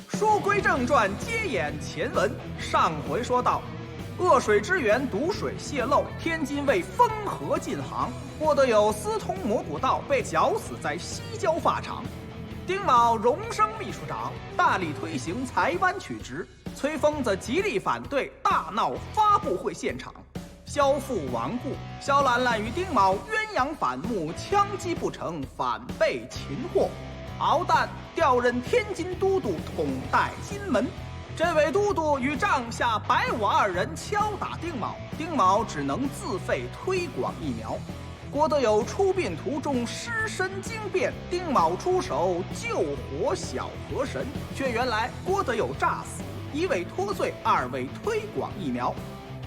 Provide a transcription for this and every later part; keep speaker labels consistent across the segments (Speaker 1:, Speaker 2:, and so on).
Speaker 1: 书归正传，接演前文。上回说到，恶水之源毒水泄漏，天津卫封河禁航，郭德友私通蘑菇道，被绞死在西郊发场。丁卯荣升秘书长，大力推行裁湾取直。崔疯子极力反对，大闹发布会现场。萧父亡故，萧兰兰与丁卯鸳鸯反目，枪击不成，反被擒获。敖旦调任天津都督，统带金门。这位都督与帐下白武二人敲打丁卯，丁卯只能自费推广疫苗。郭德友出殡途中失身惊变，丁卯出手救活小河神，却原来郭德友诈死，一位脱罪，二位推广疫苗。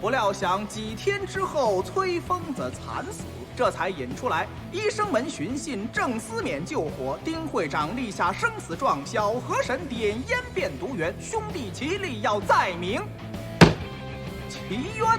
Speaker 1: 不料想几天之后，崔疯子惨死。这才引出来，医生们寻信郑思勉救火，丁会长立下生死状，小河神点烟变毒源，兄弟齐力要再明其冤。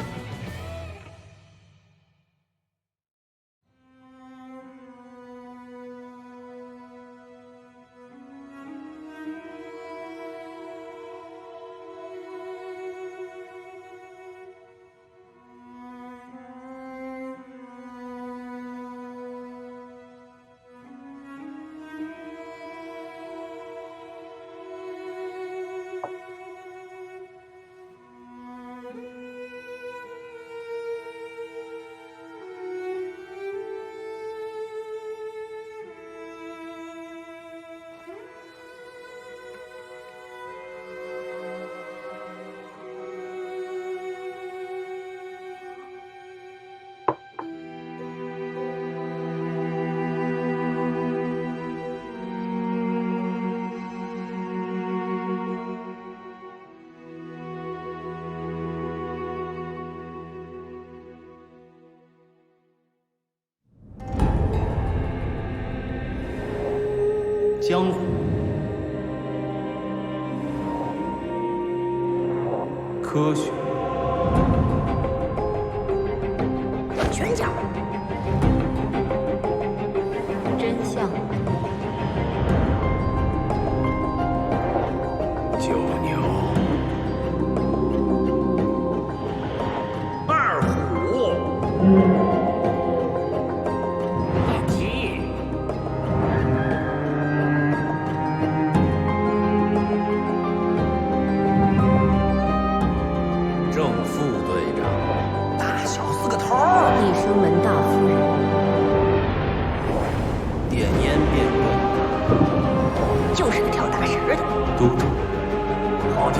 Speaker 2: 江湖，科学，
Speaker 3: 拳脚，真相，
Speaker 2: 九牛，
Speaker 4: 二虎。
Speaker 3: 一生门大夫人，
Speaker 2: 点烟变鬼，
Speaker 3: 就是个跳大神的。
Speaker 2: 都督，
Speaker 4: 好听。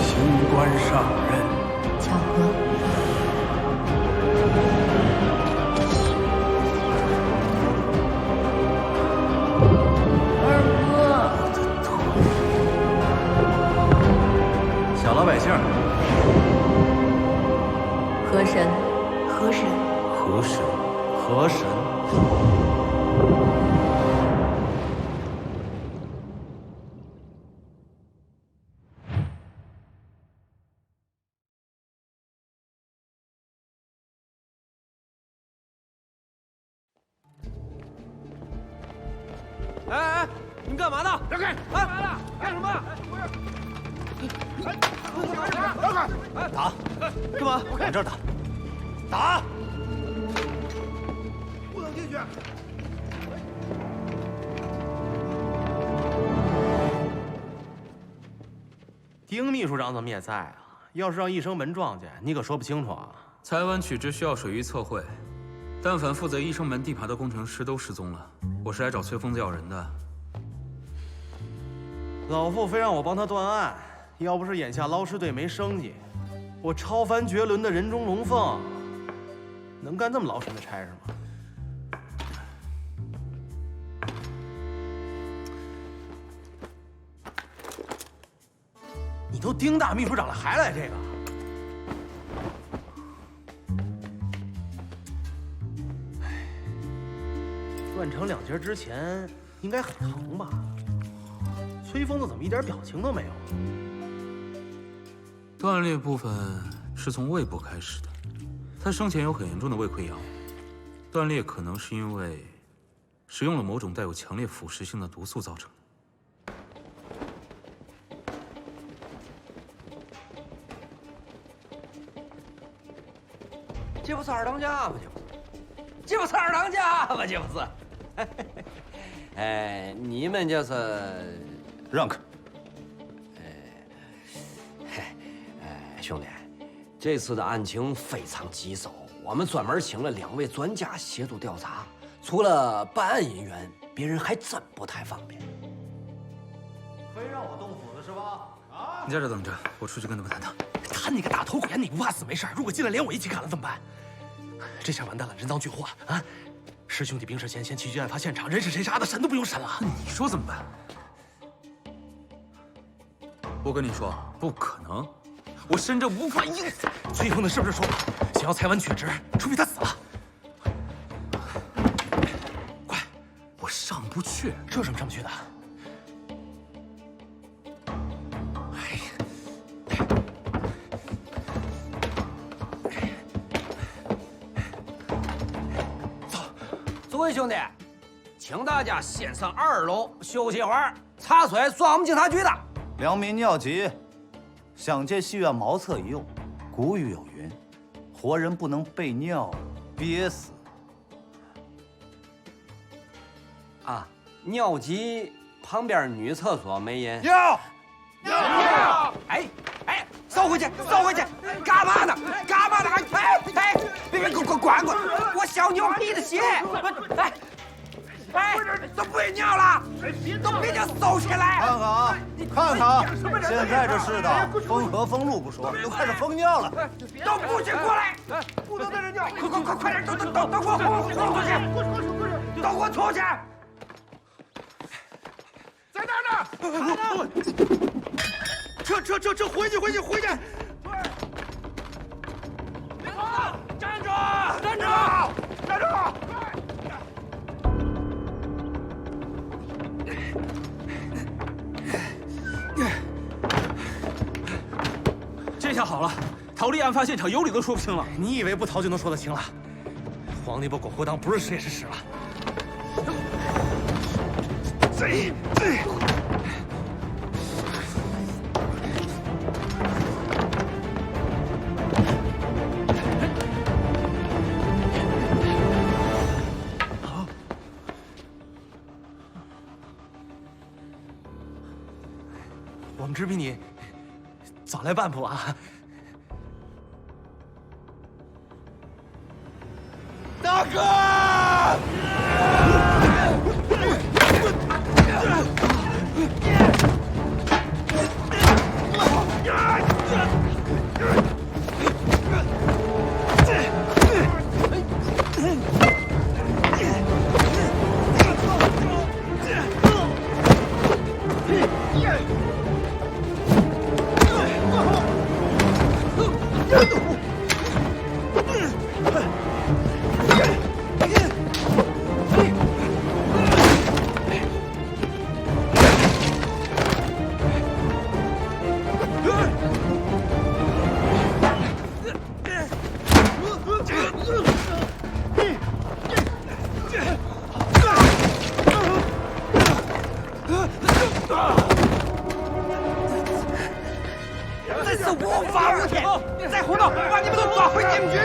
Speaker 2: 新官上任，
Speaker 3: 巧合。
Speaker 2: 小老百姓，
Speaker 3: 河神，河神，
Speaker 2: 河神，河神。
Speaker 5: 哎，你们干嘛呢？让开！干嘛呢？干什么？
Speaker 2: 打！
Speaker 5: 干嘛？
Speaker 2: 往这儿打！打！
Speaker 4: 不能进去。
Speaker 2: 丁秘书长怎么也在啊？要是让医生门撞见，你可说不清楚啊！
Speaker 6: 裁湾取直需要水域测绘，但凡负责医生门地盘的工程师都失踪了。我是来找崔疯子要人的。
Speaker 2: 老傅非让我帮他断案，要不是眼下捞尸队没生意，我超凡绝伦的人中龙凤能干这么劳神的差事吗？你都丁大秘书长了，还来这个？成两截之前应该很疼吧？崔疯子怎么一点表情都没有？
Speaker 6: 断裂部分是从胃部开始的，他生前有很严重的胃溃疡，断裂可能是因为使用了某种带有强烈腐蚀性的毒素造成的。
Speaker 5: 这不是二当家吗？这不是二当家吗？这不是。哎，你们这是
Speaker 7: 让开。
Speaker 5: 兄弟，这次的案情非常棘手，我们专门请了2位专家协助调查。除了办案人员，别人还真不太方便。
Speaker 7: 非让我动斧子是吧？啊！
Speaker 6: 你在这等着，我出去跟他们谈谈。
Speaker 8: 他那个大头鬼，你不怕死没事？如果进来连我一起砍了怎么办？这下完蛋了，人赃俱获啊！师兄弟冰释前嫌，齐聚案发现场，人是谁杀的，审都不用审了。
Speaker 6: 你说怎么办？我跟你说，不可能，我身正无法硬死。
Speaker 8: 崔疯子是不是说了，想要裁完却职，除非他死了？快，
Speaker 6: 我上不去，
Speaker 8: 这有什么上不去的？
Speaker 5: 诸位兄弟，请大家先上2楼休息会儿。茶水算我们警察局的。
Speaker 7: 良民尿急，想借戏院茅厕一用。古语有云：活人不能被尿憋死。
Speaker 5: 啊，尿急旁边女厕所没人。
Speaker 7: 尿！
Speaker 5: 哎，收回去，收回去！干嘛呢？干嘛呢？哎，别管！我小牛逼的鞋！哎，都不会尿了，都别叫收起来！
Speaker 7: 看看啊，现在这世道，风和风路不说，都开始疯尿了。
Speaker 5: 都不许过来！不能在这尿！快点，都给我出去！都给我出去！
Speaker 8: 在那儿呢！撤！回去！
Speaker 5: 别跑！站住！
Speaker 6: 这下好了，逃离案发现场，有理都说不清了。
Speaker 8: 你以为不逃就能说得清了？皇帝把狗活当不是屎也是屎了。我们只比你早来半步啊！
Speaker 7: 大哥！
Speaker 5: 真是无法无天！再胡闹，把你们都抓回警局！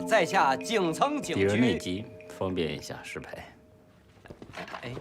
Speaker 5: 在下京城警
Speaker 9: 敌人内
Speaker 5: 局。
Speaker 9: 急，方便一下失陪。
Speaker 5: 哎，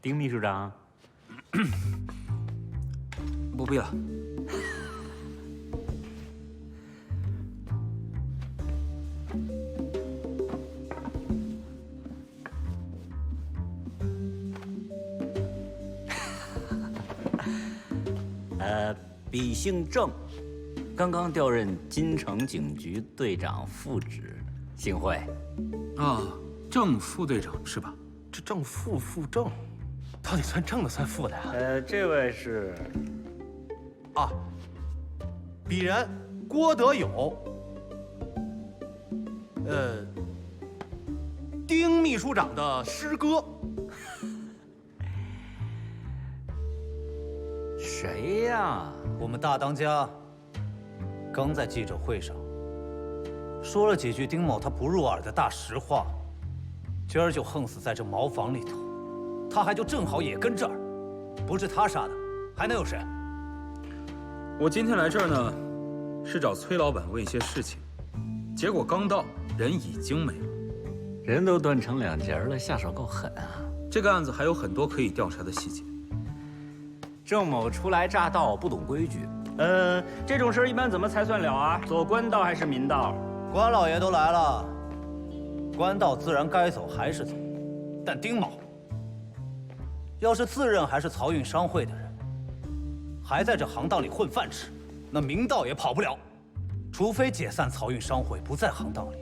Speaker 9: 丁秘书长，
Speaker 6: 不必了。
Speaker 9: 彼姓郑，刚刚调任金城警局队长副职，幸会。
Speaker 6: 啊，郑副队长是吧？
Speaker 2: 这正副副正，到底算正的算副的呀？
Speaker 9: 这位是
Speaker 2: 啊，鄙人郭德友，丁秘书长的师哥。
Speaker 9: 谁呀？
Speaker 7: 我们大当家刚在记者会上说了几句丁某他不入耳的大实话，今儿就横死在这茅房里头，他还就正好也跟这儿，不是他杀的，还能有谁？
Speaker 6: 我今天来这儿呢，是找崔老板问一些事情，结果刚到，人已经没了，
Speaker 9: 人都断成两截了，下手够狠啊！
Speaker 6: 这个案子还有很多可以调查的细节。
Speaker 9: 郑某初来乍到，不懂规矩。这种事一般怎么才算了啊？走官道还是民道？
Speaker 7: 官老爷都来了，官道自然该走还是走。但丁某要是自认还是漕运商会的人，还在这行当里混饭吃，那民道也跑不了。除非解散漕运商会，不在行当里，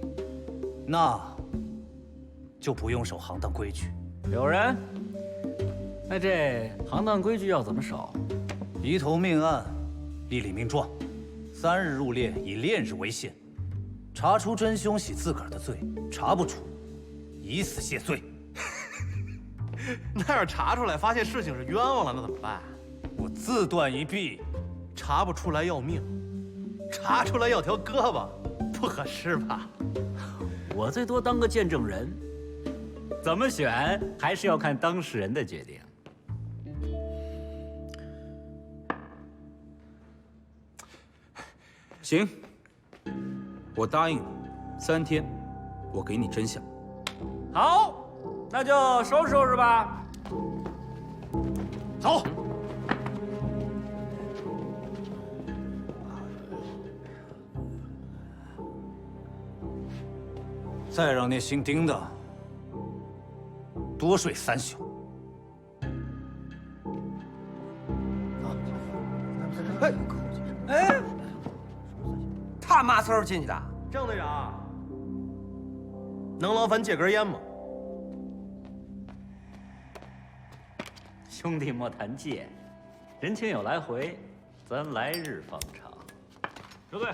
Speaker 7: 那就不用守行当规矩。
Speaker 9: 有人？那这行当规矩要怎么守？
Speaker 7: 移头命案，立里命状，3日入列，以练日为限。查出真凶洗自个儿的罪，查不出，以死谢罪。
Speaker 2: 那要查出来发现事情是冤枉了，那怎么办？
Speaker 7: 我自断一臂。
Speaker 2: 查不出来要命，查出来要条胳膊，不合适吧？
Speaker 9: 我最多当个见证人，怎么选还是要看当事人的决定。
Speaker 6: 行，我答应你，3天，我给你真相。
Speaker 9: 好，那就收拾收拾吧。
Speaker 7: 走。再让那姓丁的多睡3宿。
Speaker 5: 哎，他嘛时候进去的？
Speaker 2: 郑队长，能劳烦借根烟吗？
Speaker 9: 兄弟莫谈借，人情有来回，咱来日方长。收队。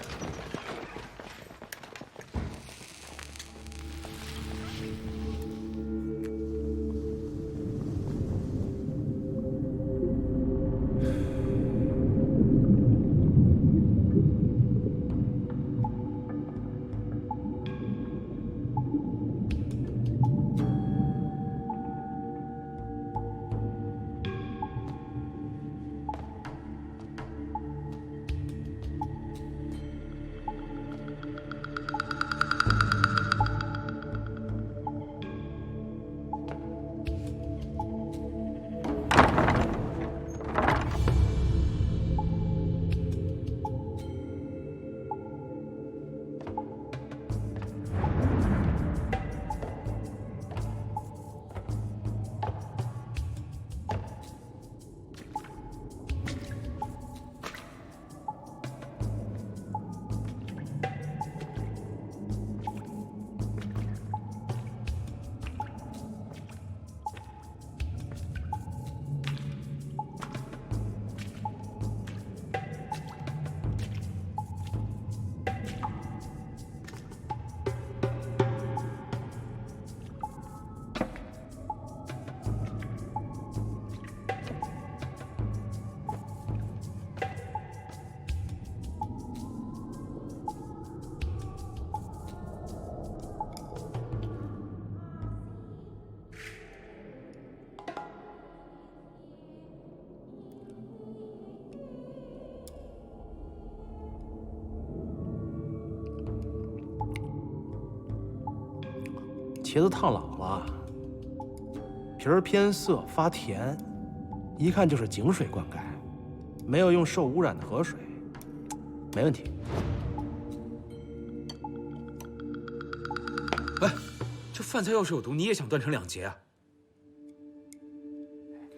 Speaker 2: 茄子烫老了，皮儿偏涩发甜，一看就是井水灌溉，没有用受污染的河水，没问题。
Speaker 6: 喂，这饭菜要是有毒，你也想断成2截啊？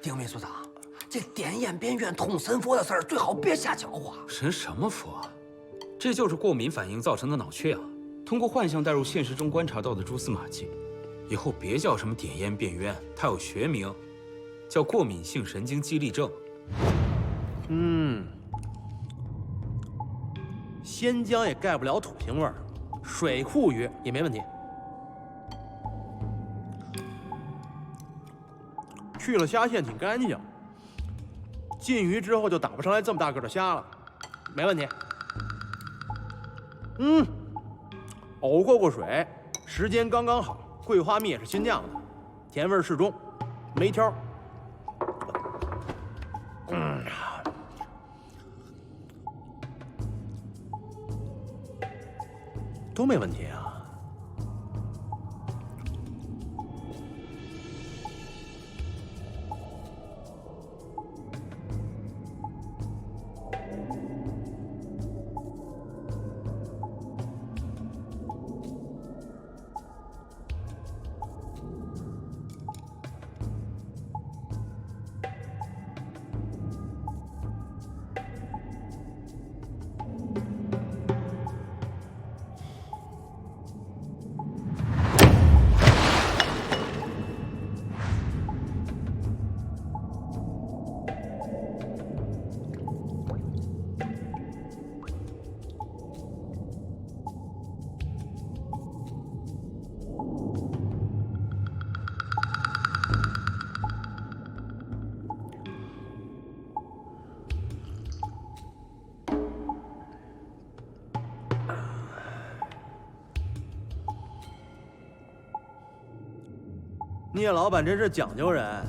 Speaker 5: 丁秘书长，这点眼辨院通神佛的事儿，最好别瞎搅和。
Speaker 6: 神什么佛啊？这就是过敏反应造成的脑缺氧。通过幻象带入现实中观察到的蛛丝马迹，以后别叫什么点烟辨冤，它有学名，叫过敏性神经激励症。
Speaker 2: 鲜姜也盖不了土腥味儿，水库鱼也没问题。去了虾线挺干净，进鱼之后就打不上来这么大个的虾了，没问题。熬过水，时间刚刚好，桂花蜜也是新酿的，甜味适中，没挑。都没问题啊。聂老板真是讲究人，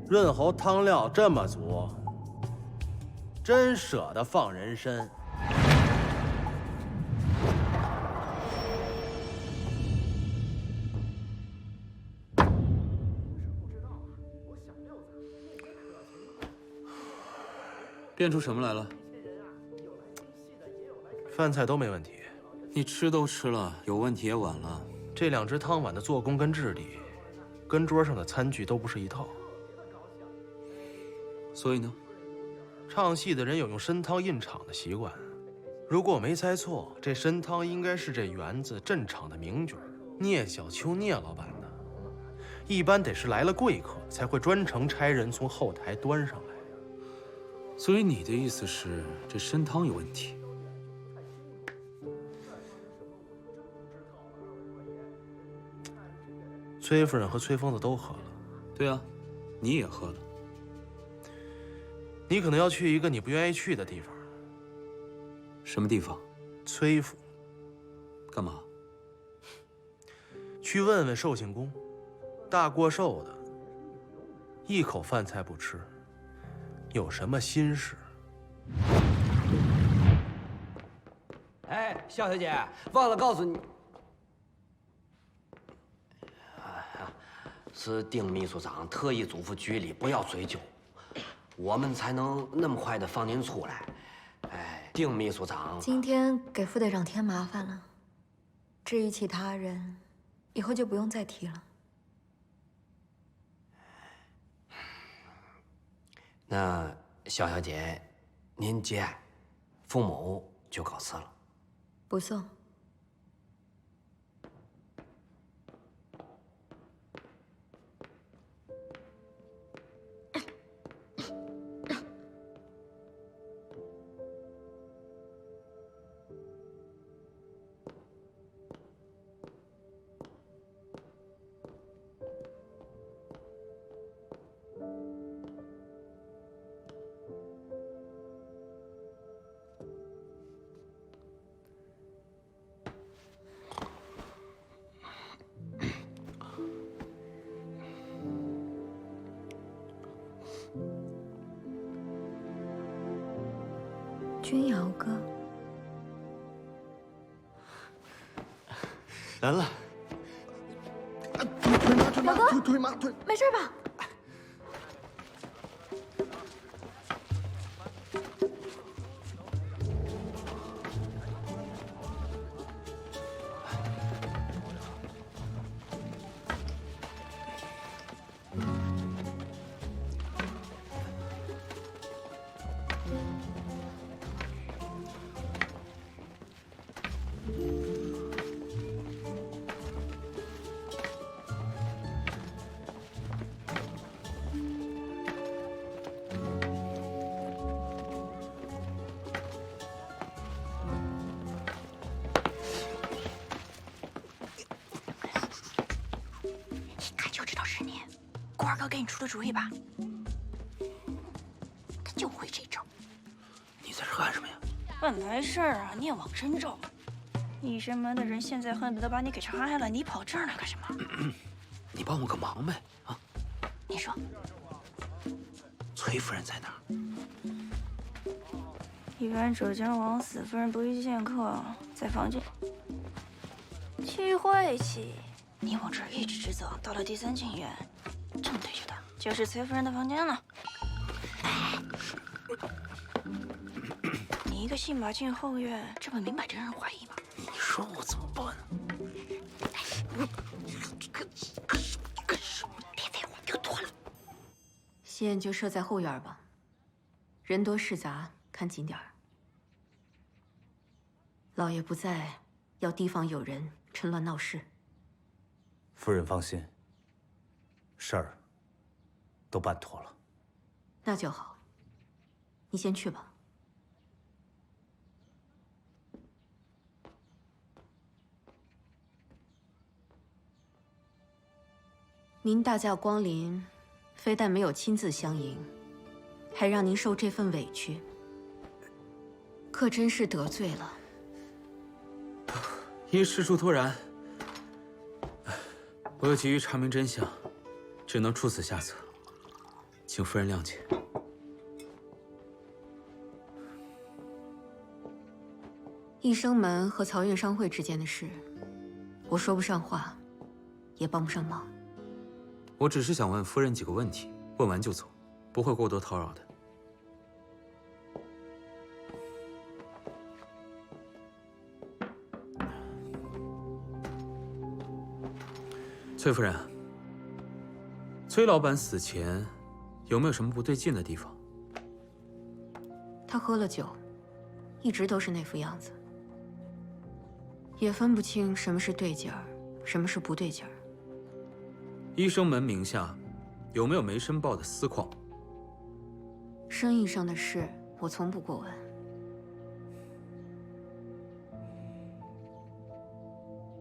Speaker 2: 润喉汤料这么足，真舍得放人参。
Speaker 6: 变出什么来了？
Speaker 2: 饭菜都没问题，
Speaker 6: 你吃都吃了，有问题也晚了。
Speaker 2: 这2只汤碗的做工跟质地，跟桌上的餐具都不是一套。
Speaker 6: 所以呢？
Speaker 2: 唱戏的人有用参汤印场的习惯，如果我没猜错，这参汤应该是这园子镇场的名角聂小秋聂老板的。一般得是来了贵客，才会专程差人从后台端上来。
Speaker 6: 所以你的意思是这参汤有问题？
Speaker 2: 崔夫人和崔疯子都喝了。
Speaker 6: 对啊，你也喝了。
Speaker 2: 你可能要去一个你不愿意去的地方。
Speaker 6: 什么地方？
Speaker 2: 崔府。
Speaker 6: 干嘛？
Speaker 2: 去问问寿庆公，大过寿的，一口饭菜不吃，有什么心事？
Speaker 5: 哎，肖小姐，忘了告诉你。是丁秘书长特意嘱咐局里不要追究，我们才能那么快的放您出来。哎，丁秘书长，
Speaker 3: 今天给副队长添麻烦了。至于其他人，以后就不用再提了。
Speaker 5: 那肖小姐，您节哀，傅某就告辞了。
Speaker 3: 不送。君瑶哥，
Speaker 8: 来了。
Speaker 3: 表哥，
Speaker 8: 推妈推，
Speaker 3: 没事吧？
Speaker 10: 顾二哥给你出的主意吧，他就会这招。
Speaker 6: 你在这干什么呀？
Speaker 10: 没事啊，你也往深照。一生门的人现在恨不得把你给拆了，你跑这儿来干什么？
Speaker 6: 你帮我个忙呗，啊？
Speaker 10: 你说，
Speaker 6: 崔夫人在哪儿？
Speaker 10: 一般浙江王死夫人不宜见客，在房间。聚会期，你往这儿一直直走，到了第3进院，正对着的就是崔夫人的房间了。你一个信马进后院，这不明摆着让人怀疑吗？
Speaker 6: 你说我怎么办？
Speaker 10: 干什么？别废话，给我脱了！
Speaker 3: 先就设在后院吧，人多势杂，看紧点儿。老爷不在，要提防有人趁乱闹事。
Speaker 7: 夫人放心，事儿都办妥了。
Speaker 3: 那就好，你先去吧。您大驾光临，非但没有亲自相迎，还让您受这份委屈，可真是得罪了。
Speaker 6: 因事出突然，我又急于查明真相，只能出此下策，请夫人谅解。
Speaker 3: 益生门和漕运商会之间的事，我说不上话，也帮不上忙。
Speaker 6: 我只是想问夫人几个问题，问完就走，不会过多叨扰的。崔夫人，崔老板死前有没有什么不对劲的地方？
Speaker 3: 他喝了酒，一直都是那副样子，也分不清什么是对劲儿，什么是不对劲儿。
Speaker 6: 医生门名下有没有没申报的私矿？
Speaker 3: 生意上的事，我从不过问。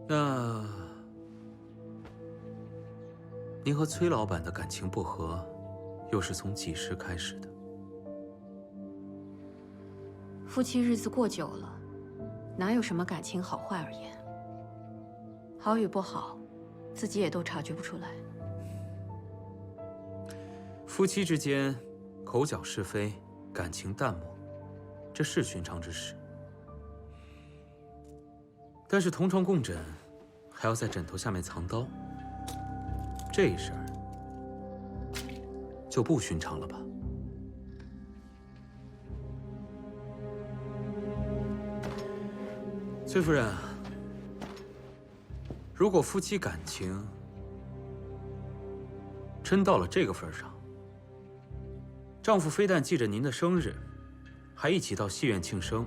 Speaker 6: 那您和崔老板的感情不和，又是从几时开始的？
Speaker 3: 夫妻日子过久了，哪有什么感情好坏而言？好与不好，自己也都察觉不出来。
Speaker 6: 夫妻之间口角是非，感情淡漠，这是寻常之事。但是同床共枕，还要在枕头下面藏刀，这事儿就不寻常了吧？崔夫人，如果夫妻感情真到了这个份上，丈夫非但记着您的生日，还一起到戏院庆生，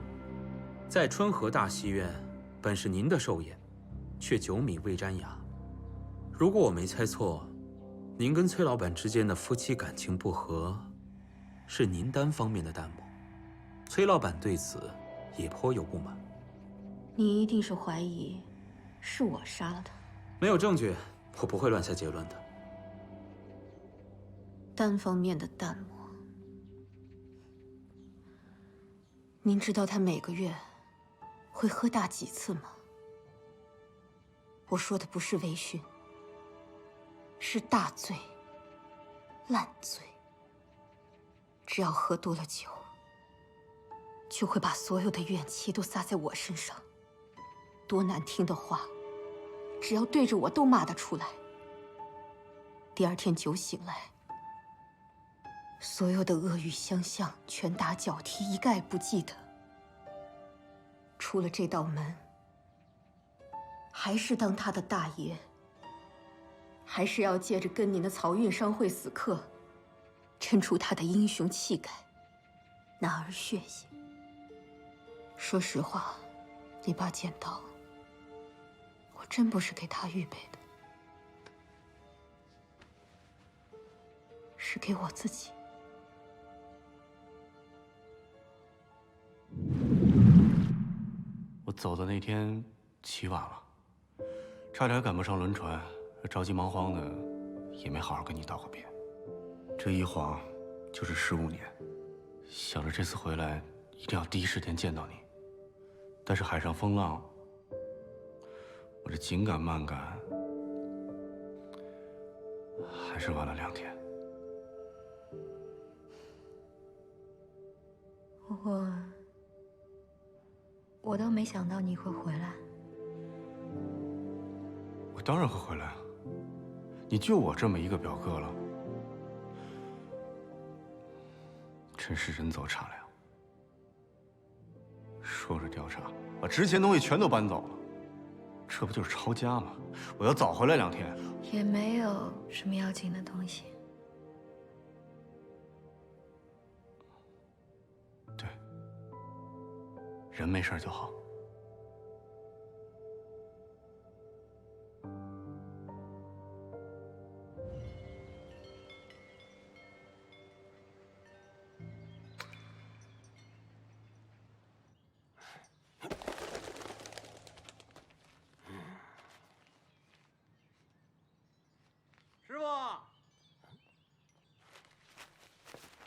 Speaker 6: 在春和大戏院，本是您的寿宴，却酒米未沾牙。如果我没猜错，您跟崔老板之间的夫妻感情不和，是您单方面的淡漠，崔老板对此也颇有不满。
Speaker 3: 你一定是怀疑是我杀了他。
Speaker 6: 没有证据，我不会乱下结论的。
Speaker 3: 单方面的淡漠。您知道他每个月会喝大几次吗？我说的不是微醺，是大醉、烂醉。只要喝多了酒，就会把所有的怨气都撒在我身上，多难听的话，只要对着我都骂得出来。第二天酒醒来，所有的恶语相向、拳打脚踢一概不记得。出了这道门，还是当他的大爷，还是要借着跟您的漕运商会死磕，抻出他的英雄气概，拿儿血性。说实话，那把剪刀，我真不是给他预备的，是给我自己。
Speaker 8: 我走的那天起晚了，差点赶不上轮船，着急忙慌的，也没好好跟你道个别。这一晃就是15年，想着这次回来一定要第一时间见到你，但是海上风浪，我这紧赶慢赶，还是晚了2天。
Speaker 3: 我倒没想到你会回来。
Speaker 8: 我当然会回来啊！你就我这么一个表哥了，真是人走茶凉。说是调查，把值钱东西全都搬走了，这不就是抄家吗？我要早回来2天。
Speaker 3: 也没有什么要紧的东西。
Speaker 8: 对，人没事就好。
Speaker 1: 师傅，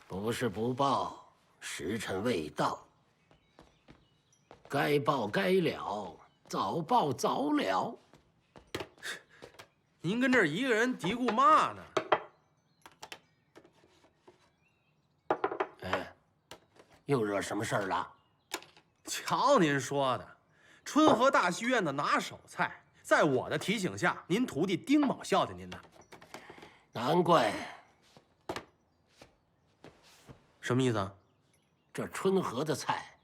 Speaker 11: 不是不报，时辰未到。该报该了，早报早了。
Speaker 2: 您跟这儿一个人嘀咕嘛呢？
Speaker 11: 哎，又惹什么事儿了？
Speaker 2: 瞧您说的，春和大戏院的拿手菜，在我的提醒下，您徒弟丁某孝敬您的。
Speaker 11: 难怪。
Speaker 2: 什么意思啊？
Speaker 11: 这春和的菜，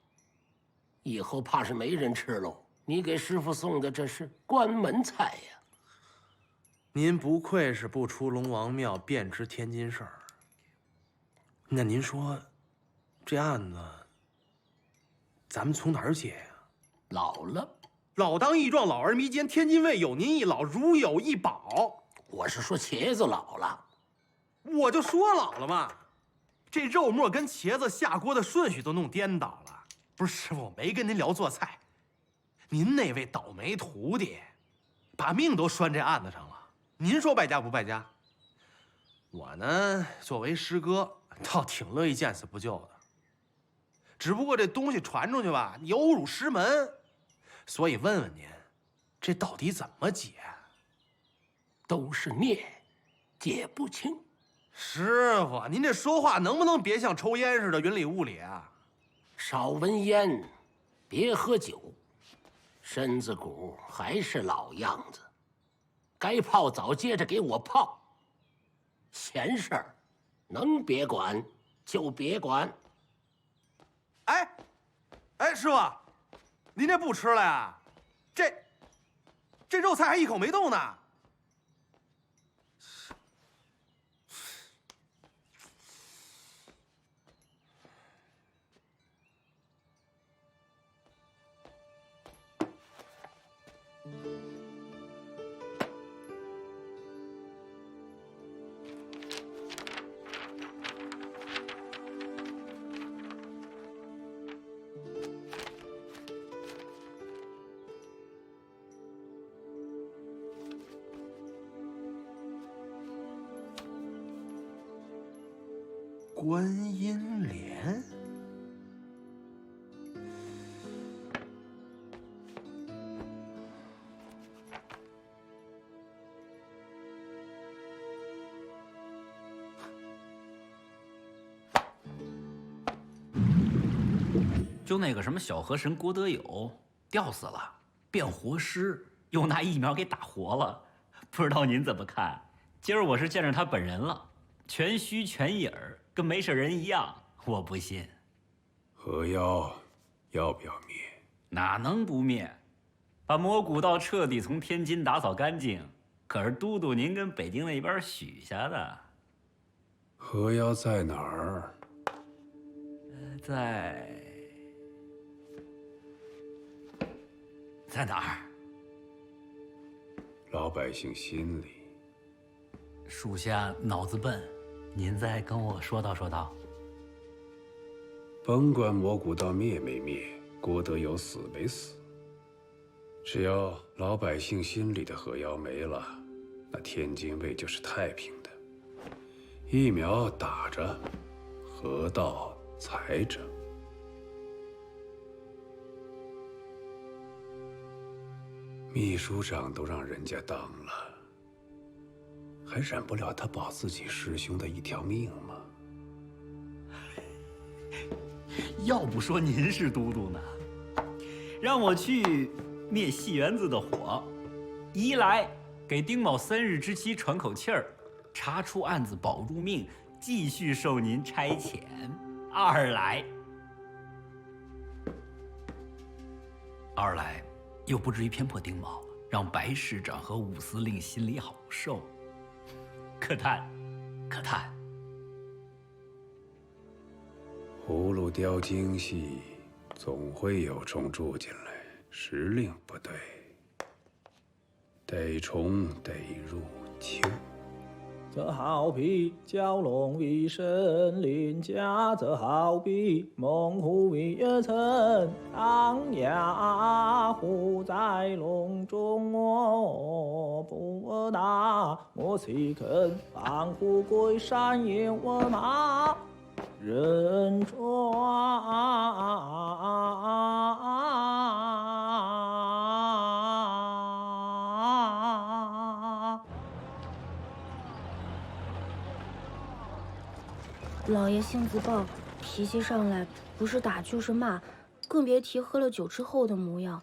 Speaker 11: 以后怕是没人吃喽。你给师傅送的这是关门菜呀。
Speaker 2: 您不愧是不出龙王庙便知天津事儿。那您说，这案子咱们从哪儿解呀？
Speaker 11: 老了，
Speaker 2: 老当益壮，老而弥坚。天津卫有您一老，如有一宝。
Speaker 11: 我是说茄子老了，
Speaker 2: 我就说老了嘛。这肉末跟茄子下锅的顺序都弄颠倒了。不是师傅，我没跟您聊做菜。您那位倒霉徒弟，把命都拴这案子上了。您说败家不败家？我呢，作为师哥，倒挺乐意见死不救的。只不过这东西传出去吧，有辱师门，所以问问您，这到底怎么解？
Speaker 11: 都是孽，解不清。
Speaker 2: 师傅，您这说话能不能别像抽烟似的云里雾里啊？
Speaker 11: 少闻烟，别喝酒，身子骨还是老样子。该泡澡接着给我泡，闲事儿能别管就别管。
Speaker 2: 哎，师傅，您这不吃了呀？这肉菜还一口没动呢。观音莲，
Speaker 9: 就那个什么小河神郭德友吊死了，变活尸，又拿疫苗给打活了，不知道您怎么看？今儿我是见着他本人了，全虚全影儿，跟没事人一样。我不信。
Speaker 4: 河妖要不要灭？
Speaker 9: 哪能不灭？把魔古道彻底从天津打扫干净，可是都督您跟北京那边许下的。
Speaker 4: 河妖在哪儿？
Speaker 9: 在哪儿？
Speaker 4: 老百姓心里。
Speaker 9: 属下脑子笨，您再跟我说道说道。
Speaker 4: 甭管魔古道灭没灭，郭德友死没死，只要老百姓心里的河妖没了，那天津卫就是太平的。疫苗打着，河道裁着。秘书长都让人家当了，还忍不了他保自己师兄的一条命吗？
Speaker 9: 要不说您是都督呢，让我去灭戏园子的火，一来给丁某3日之期喘口气儿，查出案子保住命，继续受您差遣；二来又不至于偏颇丁某，让白市长和武司令心里好受。可叹，可叹。
Speaker 4: 葫芦雕精细，总会有虫住进来，时令不对，逮虫得入秋。
Speaker 1: 这好比蛟龙为神鳞甲，这好比猛虎为月辰。唐牙虎在笼中，我不打，我岂肯放虎归山野，我马人
Speaker 10: 老爷性子暴，脾气上来不是打就是骂，更别提喝了酒之后的模样。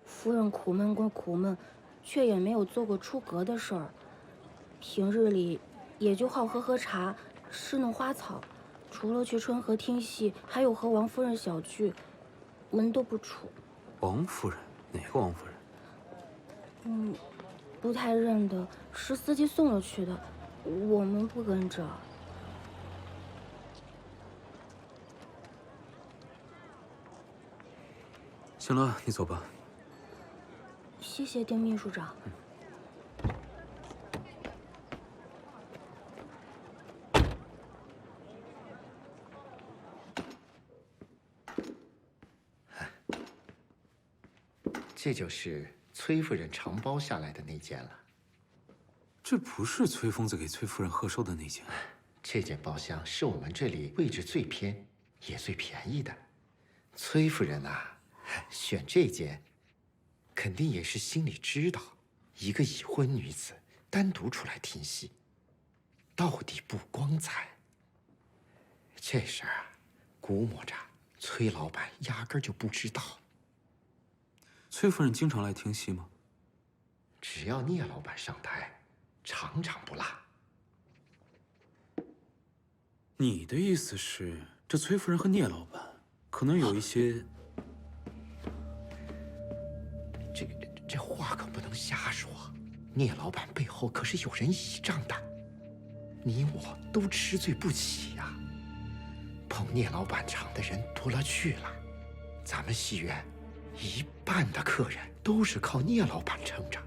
Speaker 10: 夫人苦闷归苦闷，却也没有做过出格的事儿。平日里也就好喝茶，吃弄花草，除了去春和听戏，还有和王夫人小聚，门都不出。
Speaker 6: 王夫人？哪个王夫人？
Speaker 10: 不太认得，是司机送了去的，我们不跟着。
Speaker 6: 行了，你走吧。
Speaker 10: 谢谢丁秘书长。
Speaker 12: 这就是崔夫人常包下来的那件了。
Speaker 6: 这不是崔疯子给崔夫人贺寿的那件。
Speaker 12: 这件包厢是我们这里位置最偏，也最便宜的。崔夫人啊，选这件，肯定也是心里知道，一个已婚女子单独出来听戏，到底不光彩。这事儿啊，估摸着崔老板压根儿就不知道。
Speaker 6: 崔夫人经常来听戏吗？
Speaker 12: 只要聂老板上台，场场不落。
Speaker 6: 你的意思是，这崔夫人和聂老板可能有一些……
Speaker 12: 这话可不能瞎说。聂老板背后可是有人倚仗的，你我都吃罪不起呀。捧聂老板场的人多了去了，咱们戏院一半的客人都是靠聂老板撑着。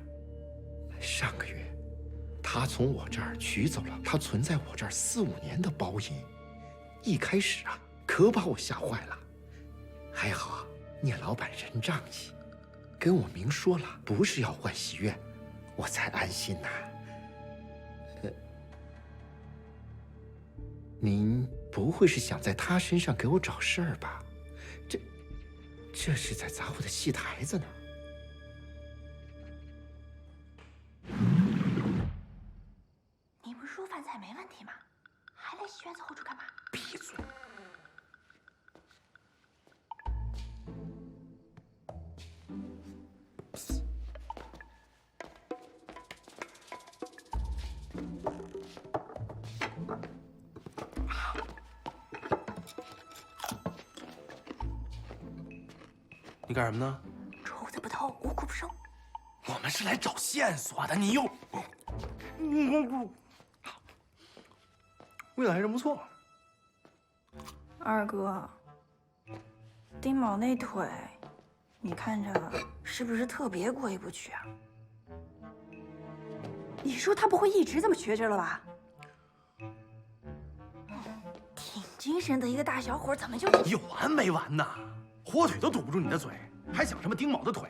Speaker 12: 上个月，他从我这儿取走了他存在我这儿4、5年的包银，一开始啊，可把我吓坏了。还好啊，聂老板人仗义，跟我明说了，不是要换戏院，我才安心呐。您不会是想在他身上给我找事儿吧？这是在砸我的戏台子呢。
Speaker 10: 你不是说饭菜没问题吗？还来戏院子后厨干嘛？
Speaker 12: 闭嘴！
Speaker 2: 你干什么呢？
Speaker 10: 出子不透，无苦不受。
Speaker 2: 我们是来找线索的，你又……味道还真不错。
Speaker 10: 二哥，丁某那腿，你看着是不是特别过意不去啊？你说他不会一直这么瘸着了吧？挺精神的一个大小伙，怎么就……
Speaker 2: 有完没完呐？火腿都堵不住你的嘴，还想什么丁某的腿？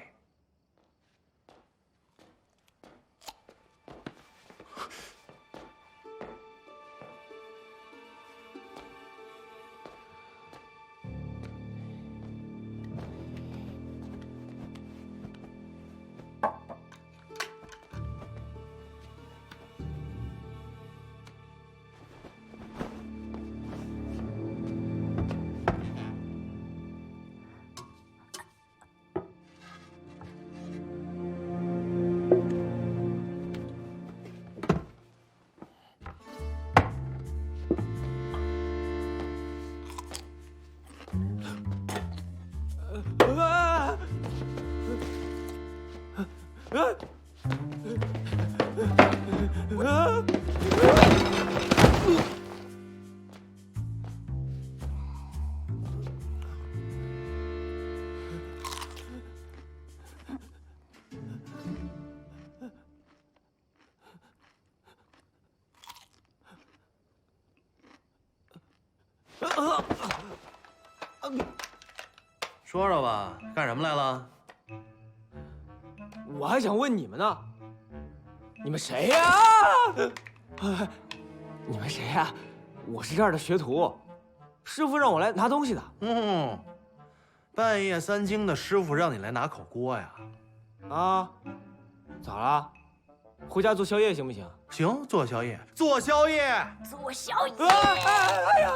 Speaker 2: 说说吧，干什么来了？
Speaker 13: 我还想问你们呢，你们谁呀？你们谁呀？我是这儿的学徒，师傅让我来拿东西的。
Speaker 2: 半夜三更的，师傅让你来拿口锅呀？
Speaker 13: 啊？咋了？回家做宵夜行不行？
Speaker 2: 行，做宵夜，做宵夜，
Speaker 10: 做宵夜。
Speaker 13: 哎呀！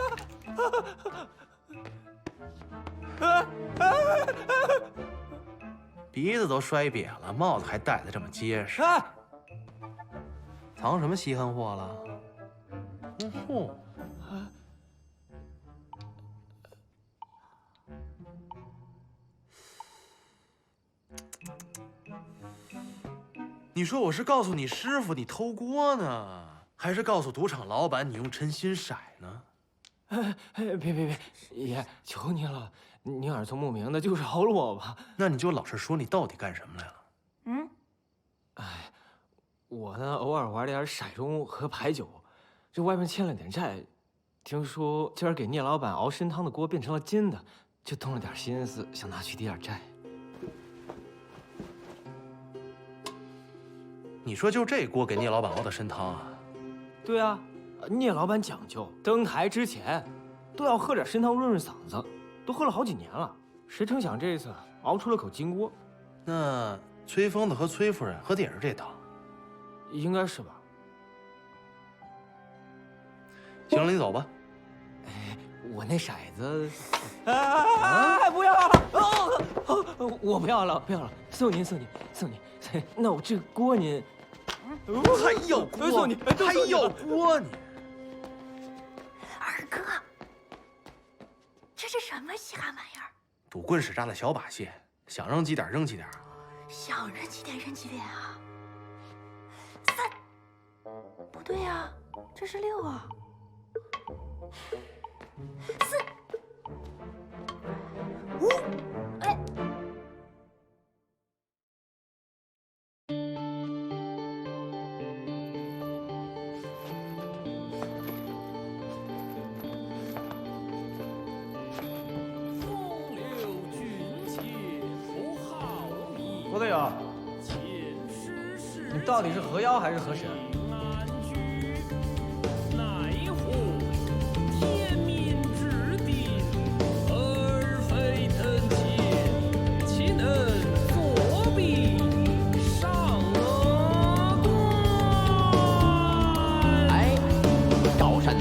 Speaker 2: 鼻子都摔瘪了，帽子还戴得这么结实，藏什么稀罕货了？你说我是告诉你师傅你偷锅呢，还是告诉赌场老板你用真心色呢？
Speaker 13: 别，爷，求您了，您耳聪目明的，就饶了我吧。
Speaker 2: 那你就老实说，你到底干什么来了？
Speaker 13: 我呢，偶尔玩点骰盅和牌九，这外面欠了点债，听说今儿给聂老板熬参汤的锅变成了金的，就动了点心思，想拿去抵点债。
Speaker 2: 你说就这锅给聂老板熬的参汤啊？
Speaker 13: 对啊，聂老板讲究，登台之前都要喝点参汤润润嗓子，都喝了好几年了。谁成想这次熬出了口金锅。
Speaker 2: 那崔疯子和崔夫人喝的也是这汤？
Speaker 13: 应该是吧。
Speaker 2: 行了，你走吧。
Speaker 13: 我那骰子，不要！我不要了，不要了，送您。那我这锅您，
Speaker 2: 还要锅？
Speaker 13: 送你，
Speaker 2: 还要锅你？
Speaker 10: 二哥，这是什么稀罕玩意儿？
Speaker 2: 赌棍使诈的小把戏，想扔几点扔几点。
Speaker 10: 想扔几点扔几点啊？3，不对呀，这是6啊。4、5，哎。
Speaker 13: 郭队友，你到底是河妖还是河神？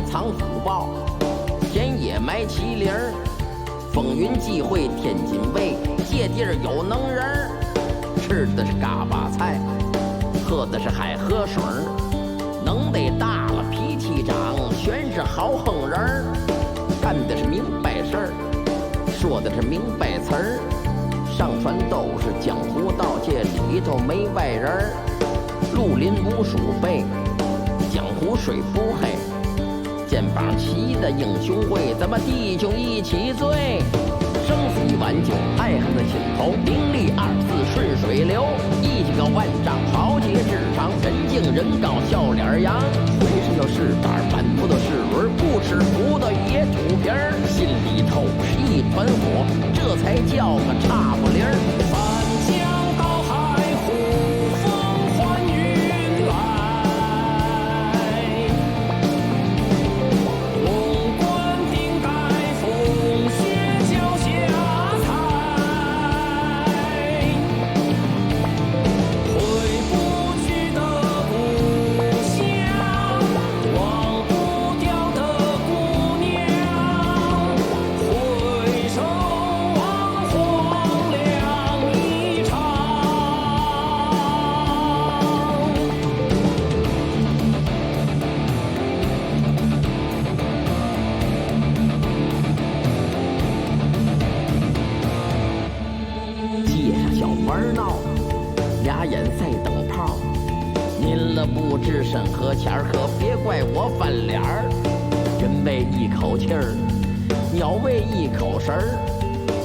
Speaker 11: 藏虎豹，田野埋麒麟儿，风云际会天津卫，界地儿有能人儿，吃的是嘎巴菜，喝的是海河水儿，能耐大了脾气长，全是好横人儿，干的是明白事儿，说的是明白词儿，上船都是江湖道，这里头没外人儿。绿林无鼠辈，江湖水不黑，肩膀齐的英雄会，咱们弟兄一起醉。生死一碗酒，爱恨的尽头，名利二字顺水流。一几个万丈豪杰志长，人敬人高笑脸扬。浑身都是胆，满腹都是轮，不吃葡萄也吐皮儿，心里头是一团火，这才叫个差不离儿。翻江倒海，呼风唤雨来，潼关平盖风雪脚下踩，回不去的故乡，忘不掉的姑娘，回首望黄粱一场。街上小玩闹，俩眼在等炮，您了不知深和浅儿，可别怪我翻脸儿。人为一口气儿，鸟为一口食儿，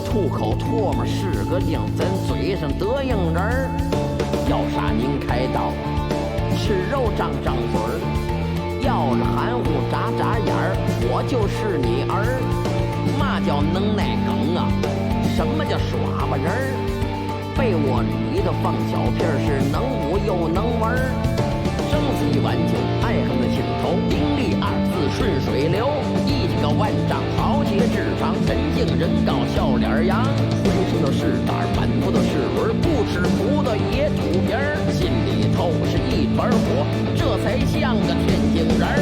Speaker 11: 吐口唾沫是个钉，咱嘴上得应人儿。要杀您开刀，吃肉张张嘴儿，要是含糊眨眨眼儿，我就是你儿。嘛叫能耐梗啊？什么叫耍吧人儿？被窝里头放小屁儿，是能舞又能玩儿。生死一碗酒，爱恨的尽头，名利二字顺水流。一几个万丈豪杰志长，人敬人高笑脸扬。浑身都是胆，满腹都是轮，不吃葡萄也吐皮儿，心里头是一团火，这才像个天津人儿。